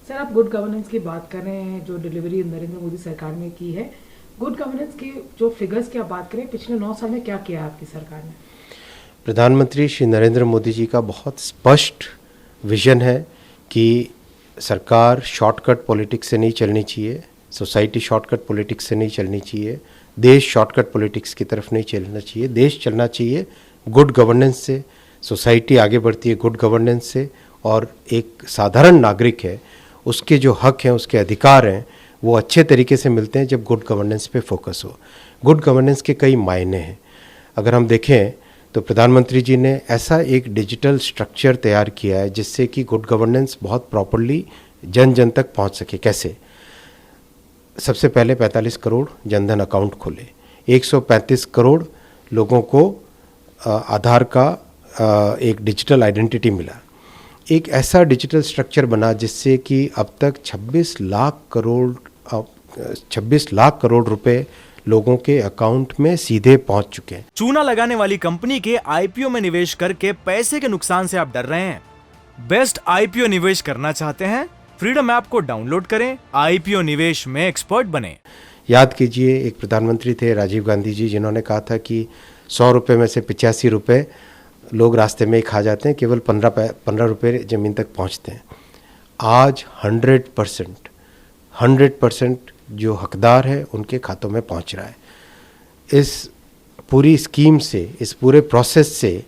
Sir, आप good governance की बात कर रहे हैं जो डिलीवरी नरेंद्र मोदी सरकार ने की है। गुड गवर्नेंस की जो फिगर्स की आप बात करें, पिछले 9 साल में क्या किया है आपकी सरकार ने? प्रधानमंत्री श्री नरेंद्र मोदी जी का बहुत स्पष्ट विजन है कि सरकार शॉर्टकट पॉलिटिक्स से नहीं चलनी चाहिए, सोसाइटी शॉर्टकट पॉलिटिक्स से नहीं चलनी चाहिए, देश शॉर्टकट पॉलिटिक्स की तरफ नहीं चलना चाहिए। देश चलना चाहिए गुड गवर्नेंस से, सोसाइटी आगे बढ़ती है गुड गवर्नेंस से, और एक साधारण नागरिक है उसके जो हक हैं, उसके अधिकार हैं, वो अच्छे तरीके से मिलते हैं जब गुड गवर्नेंस पे फोकस हो। गुड गवर्नेंस के कई मायने हैं। अगर हम देखें तो प्रधानमंत्री जी ने ऐसा एक डिजिटल स्ट्रक्चर तैयार किया है जिससे कि गुड गवर्नेंस बहुत प्रॉपरली जन जन तक पहुंच सके। कैसे? सबसे पहले 45 करोड़ जनधन अकाउंट खोले, 135 करोड़ लोगों को आधार का एक डिजिटल आइडेंटिटी मिला। एक ऐसा डिजिटल स्ट्रक्चर बना जिससे कि अब तक 26 लाख करोड़ रुपए लोगों के अकाउंट में सीधे पहुंच चुके हैं। चूना लगाने वाली कंपनी के आईपीओ में निवेश करके पैसे के नुकसान से आप डर रहे हैं? बेस्ट आईपीओ निवेश करना चाहते हैं? फ्रीडम ऐप को डाउनलोड करें, आईपीओ निवेश में एक्सपर्ट बने। याद कीजिए, एक प्रधानमंत्री थे राजीव गांधी जी, जिन्होंने कहा था कि 100 रुपये में से 85 रुपये लोग रास्ते में ही खा जाते हैं, केवल 15 रुपये ज़मीन तक पहुंचते हैं। आज 100% जो हकदार है उनके खातों में पहुंच रहा है। इस पूरी स्कीम से, इस पूरे प्रोसेस से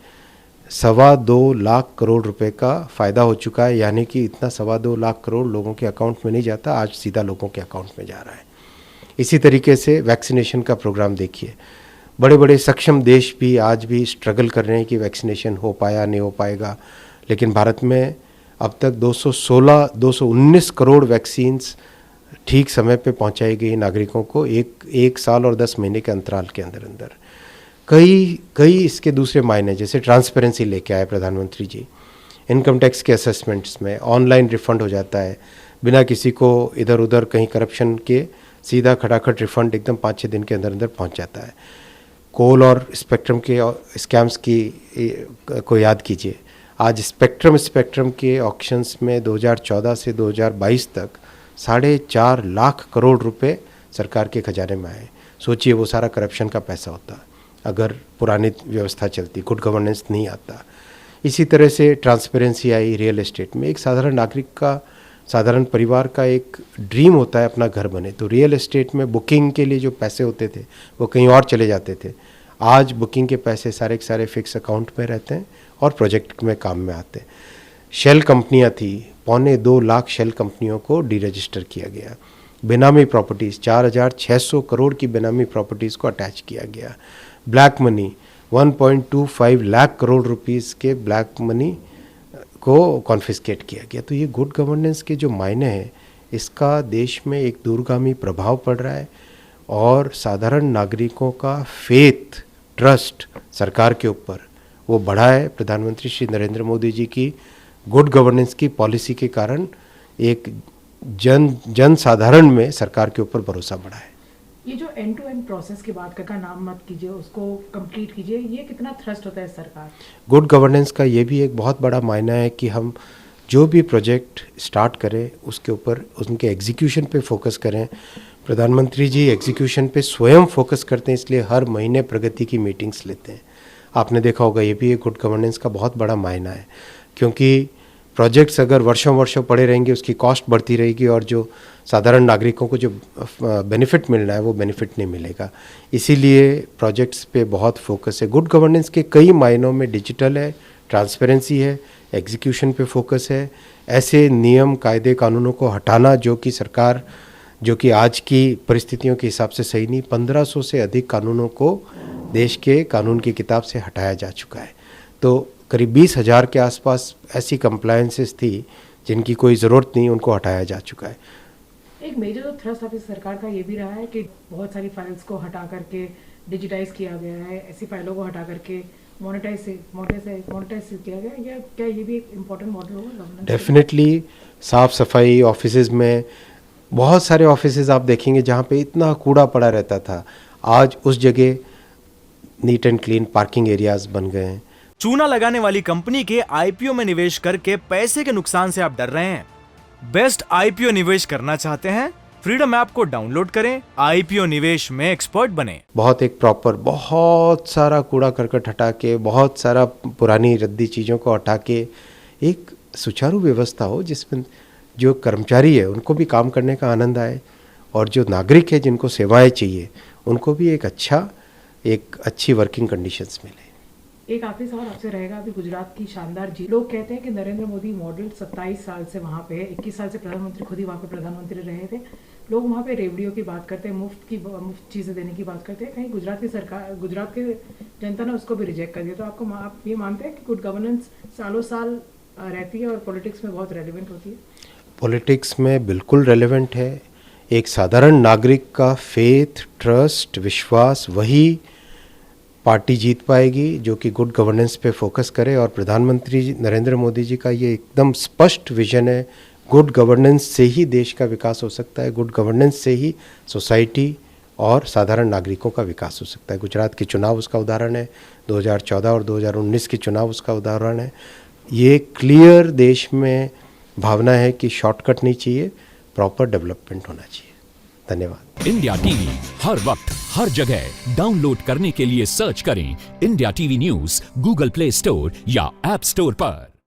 2.25 लाख करोड़ रुपए का फ़ायदा हो चुका है। यानी कि इतना 2.25 लाख करोड़ लोगों के अकाउंट में नहीं जाता, आज सीधा लोगों के अकाउंट में जा रहा है। इसी तरीके से वैक्सीनेशन का प्रोग्राम देखिए, बड़े बड़े सक्षम देश भी आज भी स्ट्रगल कर रहे हैं कि वैक्सीनेशन हो पाया नहीं हो पाएगा, लेकिन भारत में अब तक 219 करोड़ वैक्सीन्स ठीक समय पे पहुंचाई गई नागरिकों को, एक साल और 10 महीने के अंतराल के अंदर अंदर। कई इसके दूसरे मायने, जैसे ट्रांसपेरेंसी लेके आए प्रधानमंत्री जी। इनकम टैक्स के असेसमेंट्स में ऑनलाइन रिफंड हो जाता है, बिना किसी को इधर उधर कहीं करप्शन के, सीधा खटाखट रिफंड एकदम 5-6 दिन के अंदर अंदर पहुंच जाता है। कोल और स्पेक्ट्रम के स्कैम्स को याद कीजिए। आज स्पेक्ट्रम के ऑक्शंस में 2014 से 2022 तक 4.5 लाख करोड़ रुपए सरकार के खजाने में आए। सोचिए, वो सारा करप्शन का पैसा होता अगर पुरानी व्यवस्था चलती, गुड गवर्नेंस नहीं आता। इसी तरह से ट्रांसपेरेंसी आई रियल एस्टेट में। एक साधारण नागरिक का, साधारण परिवार का एक ड्रीम होता है अपना घर बने, तो रियल एस्टेट में बुकिंग के लिए जो पैसे होते थे वो कहीं और चले जाते थे। आज बुकिंग के पैसे सारे के सारे फिक्स अकाउंट में रहते हैं और प्रोजेक्ट में काम में आते हैं। शेल कंपनियां थी, 2.25 लाख शेल कंपनियों को डीरजिस्टर किया गया। बेनामी प्रॉपर्टीज़, 4,600 करोड़ की बेनामी प्रॉपर्टीज़ को अटैच किया गया। Black money, 1.25 lakh crore rupees के ब्लैक मनी को कॉन्फिस्केट किया गया। तो ये गुड गवर्नेंस के जो मायने हैं, इसका देश में एक दूरगामी प्रभाव पड़ रहा है और साधारण नागरिकों का फेथ, ट्रस्ट सरकार के ऊपर वो बढ़ा है। प्रधानमंत्री श्री नरेंद्र मोदी जी की गुड गवर्नेंस की पॉलिसी के कारण एक जन साधारण में सरकार के ऊपर भरोसा बढ़ा है। ये जो एंड टू एंड प्रोसेस की बात का नाम मत कीजिए, उसको कंप्लीट कीजिए, ये कितना थ्रस्ट होता है सरकार? गुड गवर्नेंस का ये भी एक बहुत बड़ा मायना है कि हम जो भी प्रोजेक्ट स्टार्ट करें उसके ऊपर, उनके एग्जीक्यूशन पे फोकस करें। प्रधानमंत्री जी एग्जीक्यूशन पे स्वयं फोकस करते हैं, इसलिए हर महीने प्रगति की मीटिंग्स लेते हैं। आपने देखा होगा, ये भी एक गुड गवर्नेंस का बहुत बड़ा मायना है, क्योंकि प्रोजेक्ट्स अगर वर्षों पड़े रहेंगे उसकी कॉस्ट बढ़ती रहेगी और जो साधारण नागरिकों को जो बेनिफिट मिलना है वो बेनिफिट नहीं मिलेगा। इसीलिए प्रोजेक्ट्स पे बहुत फोकस है। गुड गवर्नेंस के कई मायनों में डिजिटल है, ट्रांसपेरेंसी है, एग्जीक्यूशन पे फोकस है। ऐसे नियम, कायदे, कानूनों को हटाना जो कि सरकार, जो कि आज की परिस्थितियों के हिसाब से सही नहीं, 1500 से अधिक कानूनों को देश के कानून की किताब से हटाया जा चुका है। तो करीब 20,000 के आसपास ऐसी कंप्लायंसेस थी जिनकी कोई ज़रूरत नहीं, उनको हटाया जा चुका है। एक मेजर जो थ्रस्ट ऑफ इस सरकार का ये भी रहा है कि बहुत सारी फाइल्स को हटा करके डिजिटाइज किया गया है, ऐसी फाइलों को हटा करके मोनेटाइज किया गया है। क्या ये भी एक इम्पोर्टेंट मॉडल होगा? डेफिनेटली। साफ़ सफाई ऑफिसेज में, बहुत सारे ऑफिसेज आप देखेंगे जहाँ पे इतना कूड़ा पड़ा रहता था, आज उस जगह neat and clean parking areas बन गए हैं। चूना लगाने वाली कंपनी के आईपीओ में निवेश करके पैसे के नुकसान से आप डर रहे हैं? बेस्ट आईपीओ निवेश करना चाहते हैं? फ्रीडम ऐप को डाउनलोड करें, आईपीओ निवेश में एक्सपर्ट बने। बहुत एक प्रॉपर, बहुत सारा कूड़ा करकट हटा के, बहुत सारा पुरानी रद्दी चीज़ों को हटा के एक सुचारू व्यवस्था हो जिसमें जो कर्मचारी है उनको भी काम करने का आनंद आए और जो नागरिक है जिनको सेवाएं चाहिए उनको भी एक अच्छी वर्किंग कंडीशंस मिले। एक आखिरी सवाल आपसे रहेगा। अभी गुजरात की शानदार जीत, लोग कहते हैं कि नरेंद्र मोदी मॉडल 27 साल से वहाँ पे है, 21 साल से प्रधानमंत्री, खुद ही वहाँ पे प्रधानमंत्री रहे थे। लोग वहाँ पे रेवड़ियों की बात करते हैं, मुफ्त चीज़ें देने की बात करते हैं। कहीं गुजरात की सरकार, गुजरात के जनता ने उसको भी रिजेक्ट कर दिया। तो आप ये मानते हैं कि गुड गवर्नेंस सालों साल रहती है और पॉलिटिक्स में बहुत रेलिवेंट होती है? पॉलिटिक्स में बिल्कुल रेलेवेंट है। एक साधारण नागरिक का फेथ, ट्रस्ट, विश्वास, वही पार्टी जीत पाएगी जो कि गुड गवर्नेंस पे फोकस करे। और प्रधानमंत्री नरेंद्र मोदी जी का ये एकदम स्पष्ट विजन है, गुड गवर्नेंस से ही देश का विकास हो सकता है, गुड गवर्नेंस से ही सोसाइटी और साधारण नागरिकों का विकास हो सकता है। गुजरात के चुनाव उसका उदाहरण है, 2014 और 2019 के चुनाव उसका उदाहरण है। ये क्लियर देश में भावना है कि शॉर्टकट नहीं चाहिए, प्रॉपर डेवलपमेंट होना चाहिए। धन्यवाद। इंडिया टीवी हर वक्त हर जगह डाउनलोड करने के लिए सर्च करें India TV news Google play store या ऐप स्टोर पर।